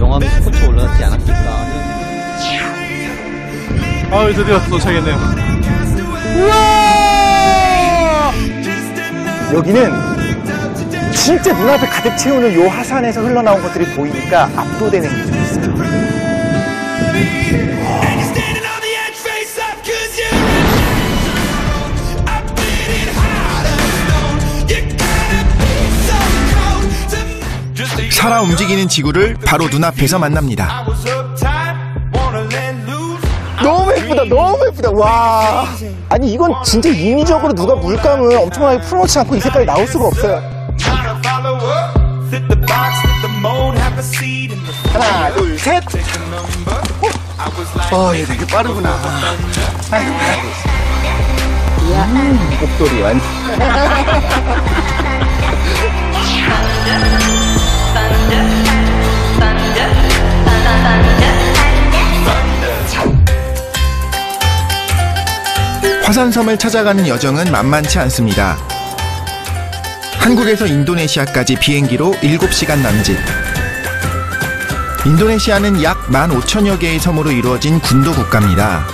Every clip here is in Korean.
경험이 솟구쳐 올라가지 않았을까. 아, 드디어 도착했네요. 우와! 여기는 진짜 눈앞에 가득 채우는 요 하산에서 흘러나온 것들이 보이니까 압도되는 게 좀 있어요. 살아 움직이는 지구를 바로 눈앞에서 만납니다. 너무 예쁘다, 너무 예쁘다. 와, 아니 이건 진짜 인위적으로 누가 물감을 엄청나게 풀어놓지 않고 이 색깔이 나올 수가 없어요. 하나, 둘, 셋. 얘 되게 빠르구나. 목도리 완전. 화산섬을 찾아가는 여정은 만만치 않습니다. 한국에서 인도네시아까지 비행기로 7시간 남짓. 인도네시아는 약 15,000여 개의 섬으로 이루어진 군도 국가입니다.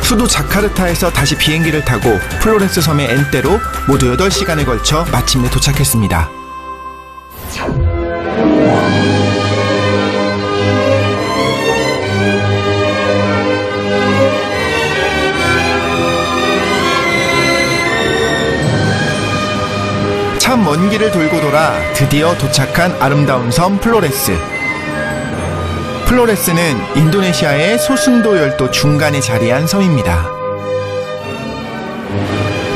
수도 자카르타에서 다시 비행기를 타고 플로렌스 섬의 엔테로 모두 8시간에 걸쳐 마침내 도착했습니다. 참 먼 길을 돌고 돌아 드디어 도착한 아름다운 섬 플로레스. 플로레스는 인도네시아의 소순도 열도 중간에 자리한 섬입니다.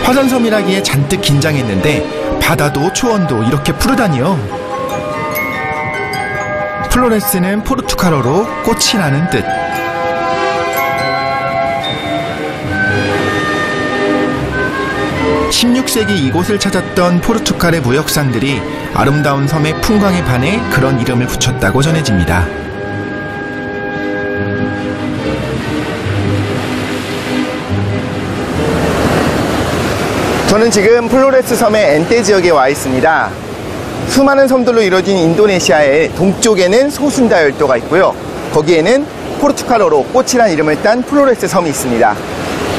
화산섬이라기에 잔뜩 긴장했는데 바다도 초원도 이렇게 푸르다니요. 플로레스는 포르투갈어로 꽃이라는 뜻. 16세기 이곳을 찾았던 포르투갈의 무역상들이 아름다운 섬의 풍광에 반해 그런 이름을 붙였다고 전해집니다. 저는 지금 플로레스 섬의 엔테 지역에 와 있습니다. 수많은 섬들로 이루어진 인도네시아의 동쪽에는 소순다 열도가 있고요. 거기에는 포르투갈어로 꽃이란 이름을 딴 플로레스 섬이 있습니다.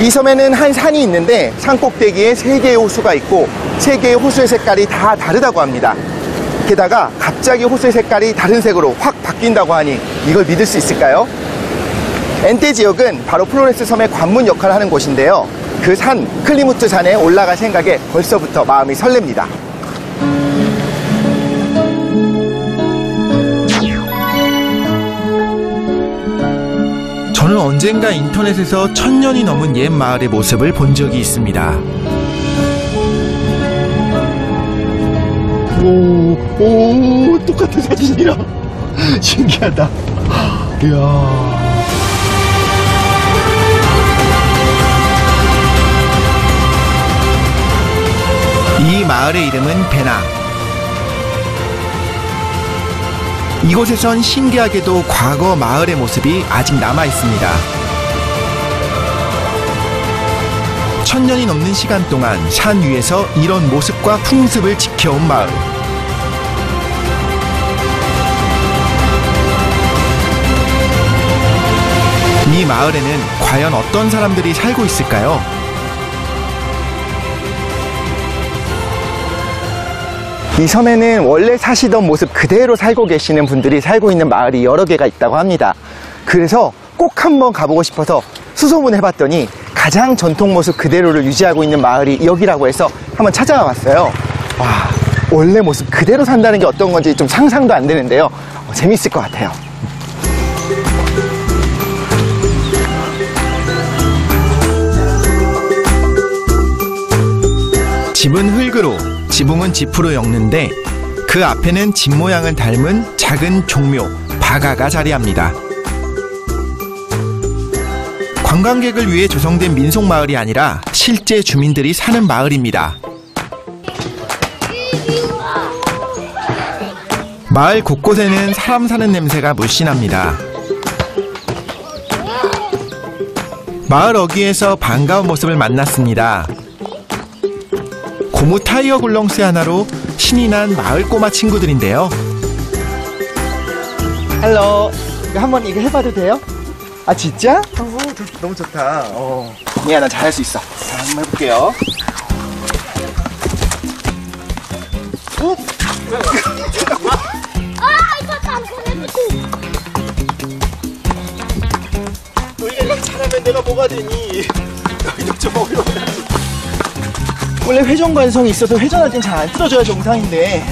이 섬에는 한 산이 있는데 산 꼭대기에 3개의 호수가 있고 3개의 호수의 색깔이 다 다르다고 합니다. 게다가 갑자기 호수의 색깔이 다른 색으로 확 바뀐다고 하니 이걸 믿을 수 있을까요? 엔테 지역은 바로 플로레스 섬의 관문 역할을 하는 곳인데요. 그 산, 클리무트 산에 올라갈 생각에 벌써부터 마음이 설렙니다. 저는 언젠가 인터넷에서 1000년이 넘은 옛 마을의 모습을 본 적이 있습니다. 오, 똑같은 사진이라 신기하다. 이야. 이 마을의 이름은 베나. 이곳에선 신기하게도 과거 마을의 모습이 아직 남아 있습니다. 1000년이 넘는 시간 동안 산 위에서 이런 모습과 풍습을 지켜온 마을. 이 마을에는 과연 어떤 사람들이 살고 있을까요? 이 섬에는 원래 사시던 모습 그대로 살고 계시는 분들이 살고 있는 마을이 여러 개가 있다고 합니다. 그래서 꼭 한번 가보고 싶어서 수소문을 해봤더니 가장 전통 모습 그대로를 유지하고 있는 마을이 여기라고 해서 한번 찾아가 봤어요. 와, 원래 모습 그대로 산다는 게 어떤 건지 좀 상상도 안 되는데요. 재밌을 것 같아요. 집은 흙으로, 지붕은 지프로 엮는데 그 앞에는 집 모양을 닮은 작은 종묘, 바가가 자리합니다. 관광객을 위해 조성된 민속마을이 아니라 실제 주민들이 사는 마을입니다. 마을 곳곳에는 사람 사는 냄새가 물씬합니다. 마을 어귀에서 반가운 모습을 만났습니다. 고무 타이어 굴렁쇠 하나로 신이 난 마을 꼬마 친구들인데요. 헬로. 이거 한번 이거 해봐도 돼요? 아 진짜? 너무 좋다. 미야 나 잘할 수 있어. 자, 한번 해볼게요. 너희가 이렇게 잘하면 내가 뭐가 되니? 너희도 좀 어려워야지. 원래 회전 관성이 있어서 회전할 땐 잘 안 쓰러져야 정상인데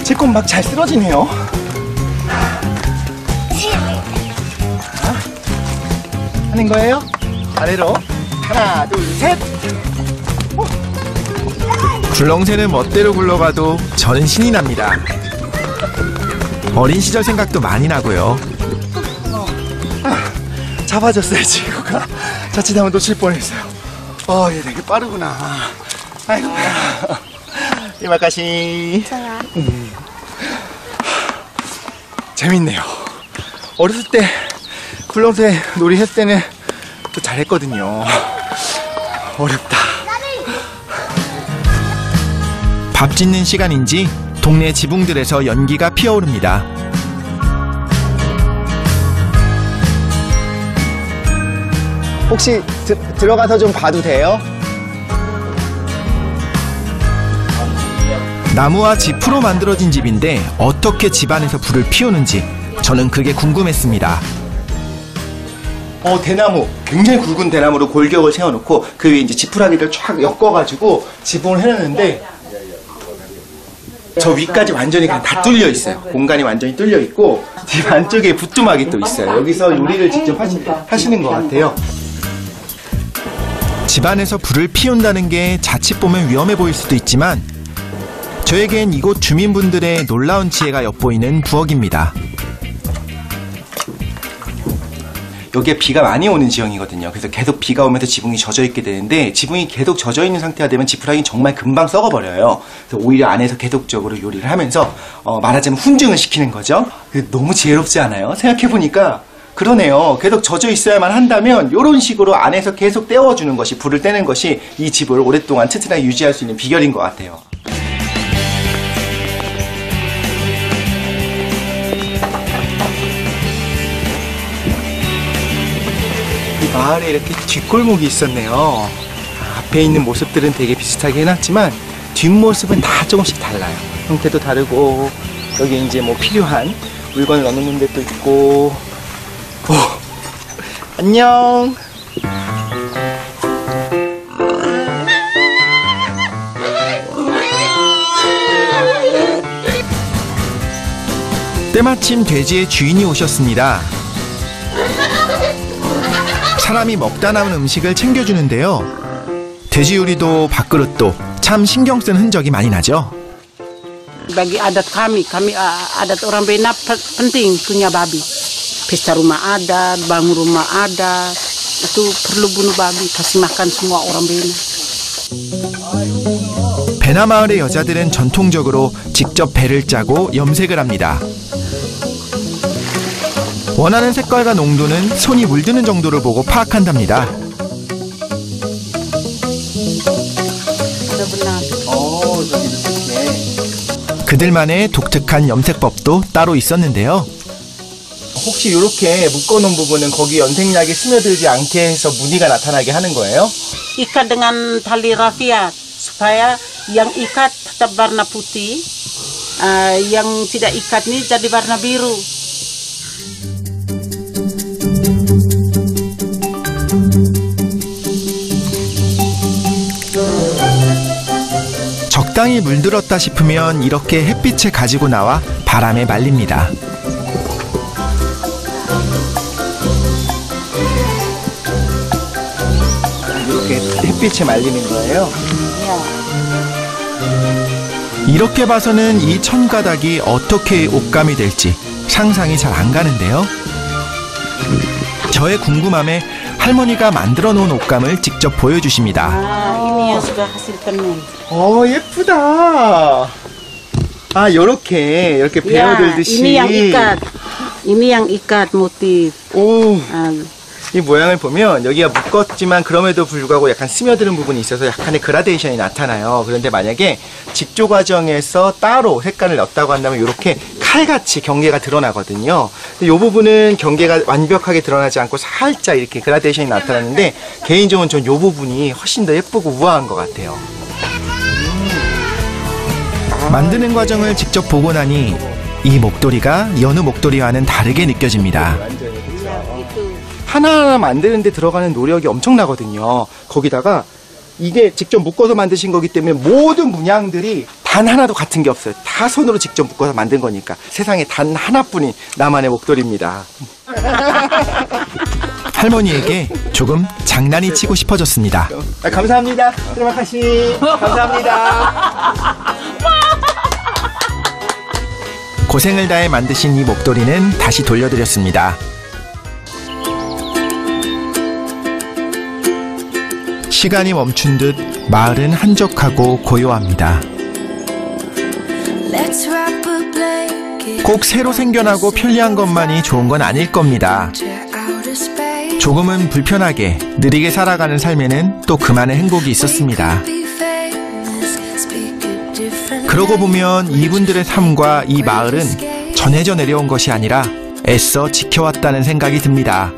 제 건 막 잘 쓰러지네요. 하는 거예요? 아래로 하나 둘 셋. 굴렁쇠는 멋대로 굴러가도 저는 신이 납니다. 어린 시절 생각도 많이 나고요. 잡아줬어요 친구가. 자칫하면 놓칠 뻔했어요. 얘 되게 빠르구나. 아이고. 이마까시. 재밌네요. 어렸을 때 굴렁쇠 놀이 했을 때는 또 잘했거든요. 어렵다. 밥 짓는 시간인지 동네 지붕들에서 연기가 피어오릅니다. 혹시 들어가서 좀 봐도 돼요? 나무와 지프로 만들어진 집인데 어떻게 집안에서 불을 피우는지 저는 그게 궁금했습니다. 대나무. 굉장히 굵은 대나무로 골격을 세워놓고 그 위에 이제 지푸라기를 쫙 엮어가지고 지붕을 해놨는데 저 위까지 완전히 그냥 다 뚫려 있어요. 공간이 완전히 뚫려 있고 집 안쪽에 부뚜막이 또 있어요. 여기서 요리를 직접 하시는 것 같아요. 집안에서 불을 피운다는 게 자칫 보면 위험해 보일 수도 있지만 저에겐 이곳 주민분들의 놀라운 지혜가 엿보이는 부엌입니다. 여기에 비가 많이 오는 지형이거든요. 그래서 계속 비가 오면서 지붕이 젖어 있게 되는데 지붕이 계속 젖어 있는 상태가 되면 지푸라기는 정말 금방 썩어버려요. 그래서 오히려 안에서 계속적으로 요리를 하면서 말하자면 훈증을 시키는 거죠. 너무 지혜롭지 않아요? 생각해보니까 그러네요. 계속 젖어 있어야만 한다면 이런 식으로 안에서 계속 떼어주는 것이, 불을 떼는 것이 이 집을 오랫동안 튼튼하게 유지할 수 있는 비결인 것 같아요. 이 마을에 이렇게 뒷골목이 있었네요. 앞에 있는 모습들은 되게 비슷하게 해놨지만 뒷모습은 다 조금씩 달라요. 형태도 다르고 여기 이제 뭐 필요한 물건을 넣는 데도 있고. 안녕. 때마침 돼지의 주인이 오셨습니다. 사람이 먹다 남은 음식을 챙겨주는데요. 돼지 요리도 밥그릇도 참 신경 쓴 흔적이 많이 나죠. Bagi adat kami adat orang Bena penting punya babi. Pesta rumah adat, bangun rumah adat, itu perlu bunuh babi, kasih makan semua orang Bena. 베나 마을의 여자들은 전통적으로 직접 배를 짜고 염색을 합니다. 원하는 색깔과 농도는 손이 물드는 정도를 보고 파악한답니다. 그들만의 독특한 염색법도 따로 있었는데요. 혹시 이렇게 묶어놓은 부분은 거기 염색약이 스며들지 않게 해서 무늬가 나타나게 하는 거예요? Ikat dengan tali rafiat supaya yang ikat tetap warna putih, yang tidak ikat ini jadi warna biru. 적당히 물들었다 싶으면 이렇게 햇빛에 가지고 나와 바람에 말립니다. 이렇게 햇빛에 말리는 거예요? 이렇게 봐서는 이 천가닥이 어떻게 옷감이 될지 상상이 잘 안 가는데요. 저의 궁금함에 할머니가 만들어 놓은 옷감을 직접 보여주십니다. Ini yang sudah hasil tenun. 예쁘다. 이렇게 Ya, 베어들듯이. ini yang ikat motif. 오, 이 모양을 보면 여기가 묶었지만 그럼에도 불구하고 약간 스며드는 부분이 있어서 약간의 그라데이션이 나타나요. 그런데 만약에 직조 과정에서 따로 색깔을 넣었다고 한다면 이렇게 칼같이 경계가 드러나거든요. 근데 이 부분은 경계가 완벽하게 드러나지 않고 살짝 이렇게 그라데이션이 나타나는데 개인적으로 전 이 부분이 훨씬 더 예쁘고 우아한 것 같아요. 만드는 과정을 직접 보고 나니 이 목도리가 여느 목도리와는 다르게 느껴집니다. 하나하나 만드는데 들어가는 노력이 엄청나거든요. 거기다가 이게 직접 묶어서 만드신 거기 때문에 모든 문양들이 단 하나도 같은 게 없어요. 다 손으로 직접 묶어서 만든 거니까 세상에 단 하나뿐인 나만의 목도리입니다. 할머니에게 조금 장난이 치고 싶어졌습니다. 감사합니다. 트레마카시 감사합니다. 고생을 다해 만드신 이 목도리는 다시 돌려드렸습니다. 시간이 멈춘 듯 마을은 한적하고 고요합니다. 꼭 새로 생겨나고 편리한 것만이 좋은 건 아닐 겁니다. 조금은 불편하게 느리게 살아가는 삶에는 또 그만의 행복이 있었습니다. 그러고 보면 이분들의 삶과 이 마을은 전해져 내려온 것이 아니라 애써 지켜왔다는 생각이 듭니다.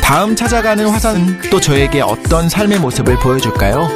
다음 찾아가는 화산은 또 저에게 어떤 삶의 모습을 보여줄까요?